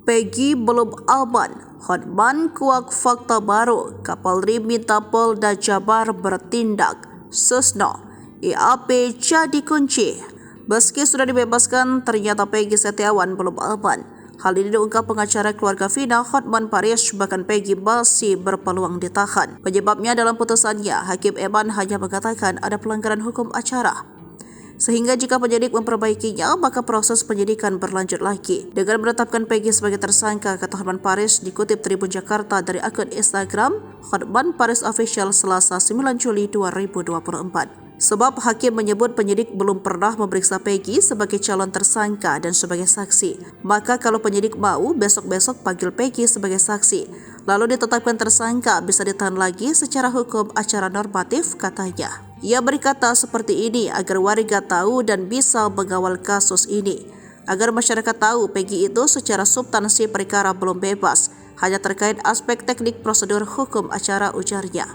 Peggy belum aman, Hotman kuak fakta baru, Kapolri minta Polda Jabar bertindak, Susno, IAP jadi kunci. Meski sudah dibebaskan, ternyata Peggy Setiawan belum aman. Hal ini diungkap pengacara keluarga Vina, Hotman Paris, bahkan Peggy masih berpeluang ditahan. Penyebabnya dalam putusannya, Hakim Eman hanya mengatakan ada pelanggaran hukum acara. Sehingga jika penyidik memperbaikinya, maka proses penyidikan berlanjut lagi. Dengan menetapkan Peggy sebagai tersangka, kata Hotman Paris, dikutip Tribun Jakarta dari akun Instagram Hotman Paris Official Selasa 9 Juli 2024. Sebab hakim menyebut penyidik belum pernah memeriksa Peggy sebagai calon tersangka dan sebagai saksi. Maka kalau penyidik mau, besok-besok panggil Peggy sebagai saksi. Lalu ditetapkan tersangka, bisa ditahan lagi secara hukum acara normatif, katanya. Ia berkata seperti ini agar warga tahu dan bisa mengawal kasus ini. Agar masyarakat tahu Peggy itu secara substansi perkara belum bebas, hanya terkait aspek teknik prosedur hukum acara, ujarnya.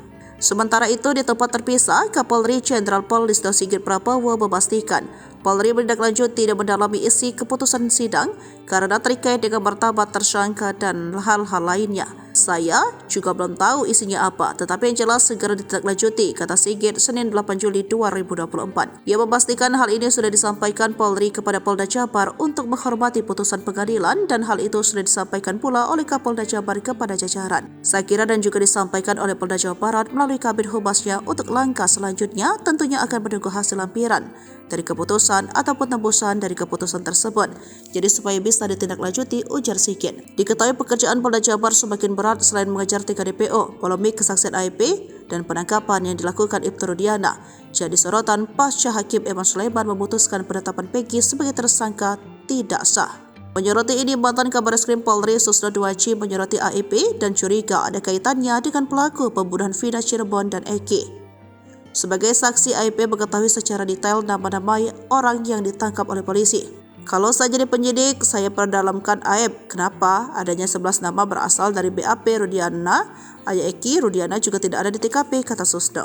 Sementara itu di tempat terpisah, Kapolri Jenderal Polisi Sigit Prabowo memastikan Polri menindaklanjuti dan mendalami isi keputusan sidang karena terkait dengan martabat tersangka dan hal-hal lainnya. Saya juga belum tahu isinya apa, tetapi yang jelas segera ditindaklanjuti, kata Sigit Senin 8 Juli 2024. Ia memastikan hal ini sudah disampaikan Polri kepada Polda Jabar untuk menghormati putusan pengadilan dan hal itu sudah disampaikan pula oleh Kapolda Jabar kepada jajaran. Saya kira dan juga disampaikan oleh Polda Jawa Barat melalui Kabid Humasnya untuk langkah selanjutnya tentunya akan menunggu hasil lampiran dari keputusan ataupun tembusan dari keputusan tersebut. Jadi supaya bisa ditindaklanjuti, ujar Sigit. Diketahui pekerjaan Polda Jabar semakin berat selain mengejar 3 DPO, polemik kesaksian AIP, dan penangkapan yang dilakukan Ibtu Rudiana. Jadi sorotan pasca Hakim Eman Sulaiman memutuskan penetapan Peggy sebagai tersangka tidak sah. Menyoroti ini, mantan Kabareskrim Polri Susno Duaji menyoroti AIP dan curiga ada kaitannya dengan pelaku pembunuhan Vina Cirebon dan Eki. Sebagai saksi, AIP mengetahui secara detail nama-nama orang yang ditangkap oleh polisi. Kalau saya jadi penyidik, saya perdalamkan AIP. Kenapa? Adanya 11 nama berasal dari BAP Rudiana, Ayah Eki Rudiana juga tidak ada di TKP, kata Susno.